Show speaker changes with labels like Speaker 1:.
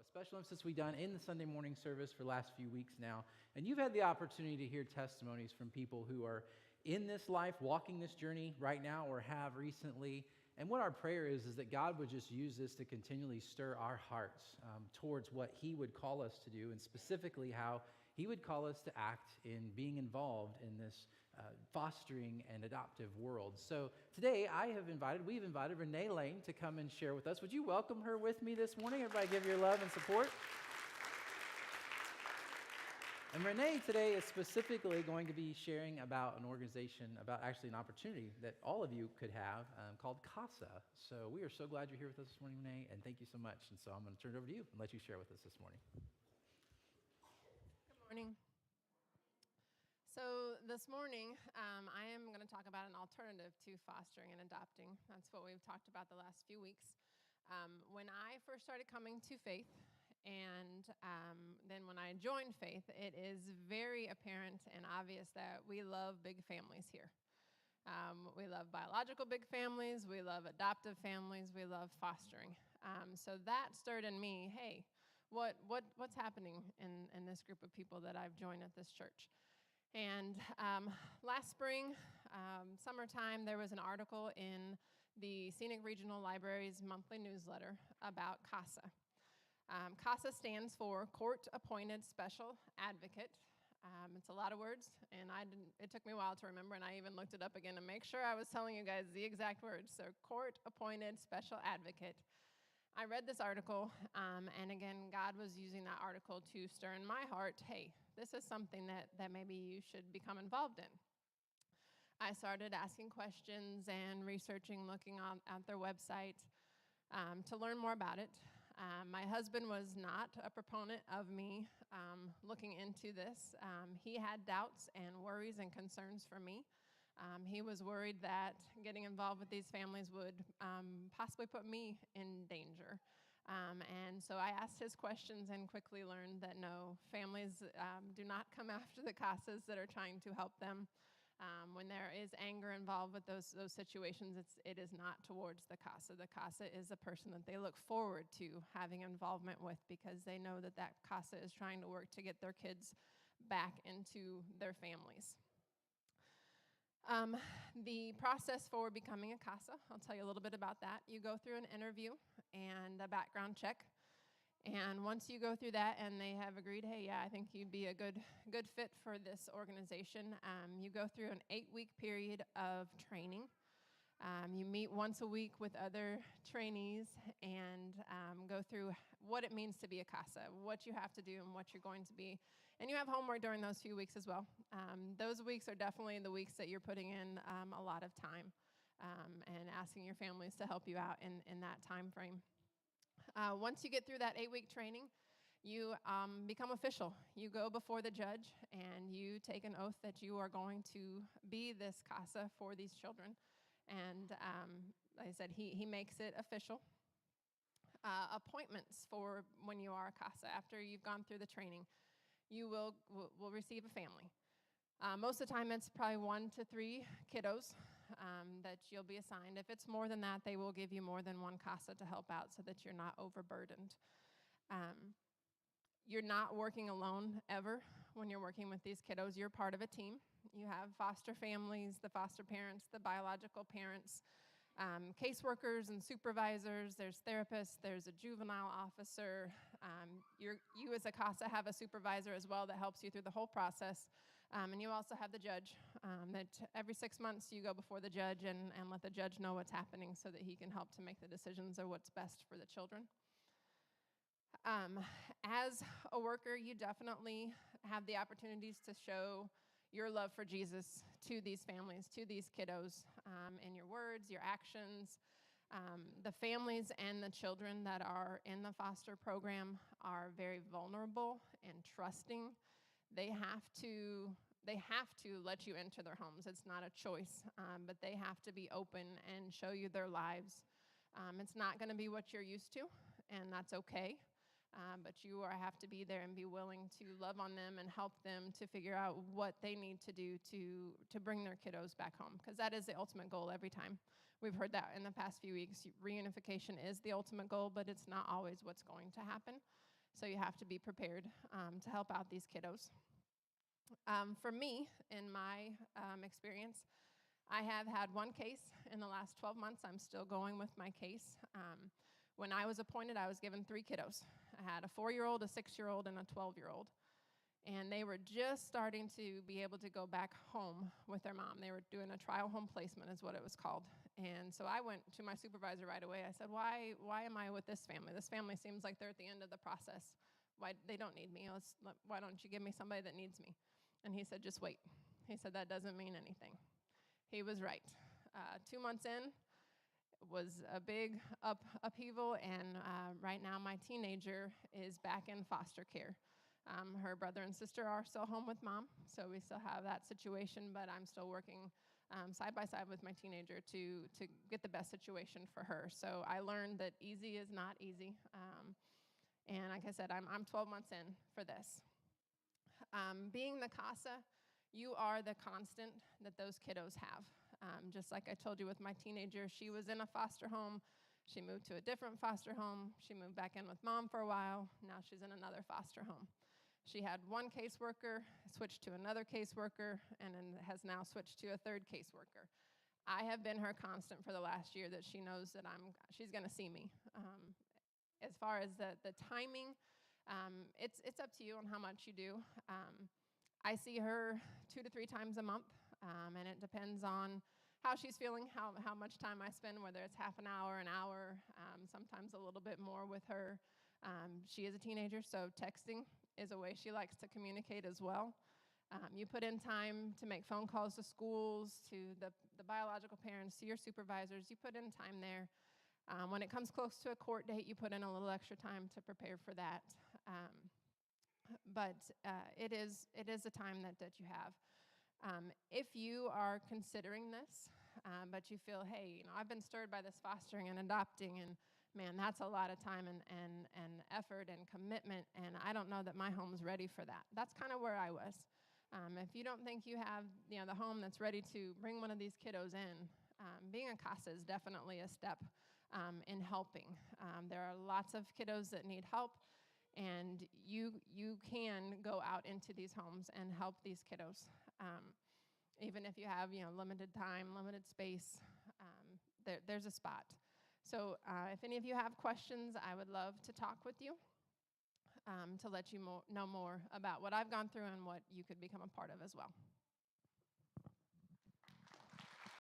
Speaker 1: special emphasis we've done in the Sunday morning service for the last few weeks now. And you've had the opportunity to hear testimonies from people who are in this life, walking this journey right now or have recently. And what our prayer is that God would just use this to continually stir our hearts towards what he would call us to do, and specifically how he would call us to act in being involved in this fostering and adoptive world. So today we've invited Renee Lane to come and share with us. Would you welcome her with me this morning? Everybody give your love and support. And Renee today is specifically going to be sharing about an organization, about actually an opportunity that all of you could have called CASA. So we are so glad you're here with us this morning, Renee, and thank you so much. And so I'm going to turn it over to you and let you share with us this morning.
Speaker 2: Good morning. So this morning, I am going to talk about an alternative to fostering and adopting. That's what we've talked about the last few weeks. When I first started coming to faith, and then when I joined faith, it is very apparent and obvious that we love big families here. We love biological big families. We love adoptive families. We love fostering. So that stirred in me, hey, what's happening in this group of people that I've joined at this church? And last spring, summertime, there was an article in the Scenic Regional Library's monthly newsletter about CASA. CASA stands for Court Appointed Special Advocate. It's a lot of words, and it took me a while to remember, and I even looked it up again to make sure I was telling you guys the exact words. So Court Appointed Special Advocate. I read this article, and again, God was using that article to stir in my heart, hey, this is something that maybe you should become involved in. I started asking questions and researching, looking at their website to learn more about it. My husband was not a proponent of me looking into this. He had doubts and worries and concerns for me. He was worried that getting involved with these families would possibly put me in danger. And so I asked his questions and quickly learned that no, families do not come after the CASAs that are trying to help them. When there is anger involved with those situations, it is not towards the CASA. The CASA is a person that they look forward to having involvement with because they know that CASA is trying to work to get their kids back into their families. The process for becoming a CASA, I'll tell you a little bit about that. You go through an interview and a background check. And once you go through that and they have agreed, hey, yeah, I think you'd be a good fit for this organization, you go through an 8-week period of training. You meet once a week with other trainees and go through what it means to be a CASA, what you have to do and what you're going to be. And you have homework during those few weeks as well. Those weeks are definitely the weeks that you're putting in a lot of time and asking your families to help you out in that time frame. Once you get through that 8-week training, you become official. You go before the judge and you take an oath that you are going to be this CASA for these children. And like I said, he makes it official. Appointments for when you are a CASA. After you've gone through the training, you will receive a family. Most of the time, it's probably 1 to 3 kiddos that you'll be assigned. If it's more than that, they will give you more than one CASA to help out so that you're not overburdened. You're not working alone ever when you're working with these kiddos. You're part of a team. You have foster families, the foster parents, the biological parents, caseworkers and supervisors. There's therapists. There's a juvenile officer. You as a CASA have a supervisor as well that helps you through the whole process. And you also have the judge that every 6 months you go before the judge and let the judge know what's happening so that he can help to make the decisions or what's best for the children. As a worker, you definitely have the opportunities to show your love for Jesus to these families, to these kiddos, in your words, your actions. The families and the children that are in the foster program are very vulnerable and trusting. They have to let you into their homes. It's not a choice, but they have to be open and show you their lives. It's not going to be what you're used to, and that's okay. But you have to be there and be willing to love on them and help them to figure out what they need to do to bring their kiddos back home, because that is the ultimate goal every time. We've heard that in the past few weeks. Reunification is the ultimate goal, but it's not always what's going to happen. So you have to be prepared to help out these kiddos. For me, in my experience, I have had one case in the last 12 months. I'm still going with my case. When I was appointed, I was given 3 kiddos. I had a 4-year-old, a 6-year-old, and a 12-year-old. And they were just starting to be able to go back home with their mom. They were doing a trial home placement is what it was called. And so I went to my supervisor right away. I said, why am I with this family? This family seems like they're at the end of the process. Why they don't need me? Why don't you give me somebody that needs me? And he said, just wait. He said, that doesn't mean anything. He was right. 2 months in was a big upheaval, and right now my teenager is back in foster care. Her brother and sister are still home with mom, so we still have that situation, but I'm still working side by side with my teenager to get the best situation for her. So I learned that easy is not easy, and like I said, I'm 12 months in for this. Being the CASA, you are the constant that those kiddos have. Just like I told you with my teenager, she was in a foster home. She moved to a different foster home. She moved back in with mom for a while. Now she's in another foster home. She had one caseworker, switched to another caseworker, and then has now switched to a third caseworker. I have been her constant for the last year that she knows that she's going to see me. As far as the timing, it's up to you on how much you do. I see her 2 to 3 times a month, and it depends on how she's feeling, how much time I spend, whether it's half an hour, sometimes a little bit more with her. She is a teenager, so texting is a way she likes to communicate as well. You put in time to make phone calls to schools, to the biological parents, to your supervisors. You put in time there. When it comes close to a court date, you put in a little extra time to prepare for that. But it is a time that you have. If you are considering this, but you feel, hey, I've been stirred by this fostering and adopting, and man, that's a lot of time and effort and commitment, and I don't know that my home's ready for that. That's kind of where I was. If you don't think you have the home that's ready to bring one of these kiddos in, being a CASA is definitely a step in helping. There are lots of kiddos that need help, and you can go out into these homes and help these kiddos. Even if you have limited time, limited space, there's a spot. So if any of you have questions, I would love to talk with you to let you know more about what I've gone through and what you could become a part of as well.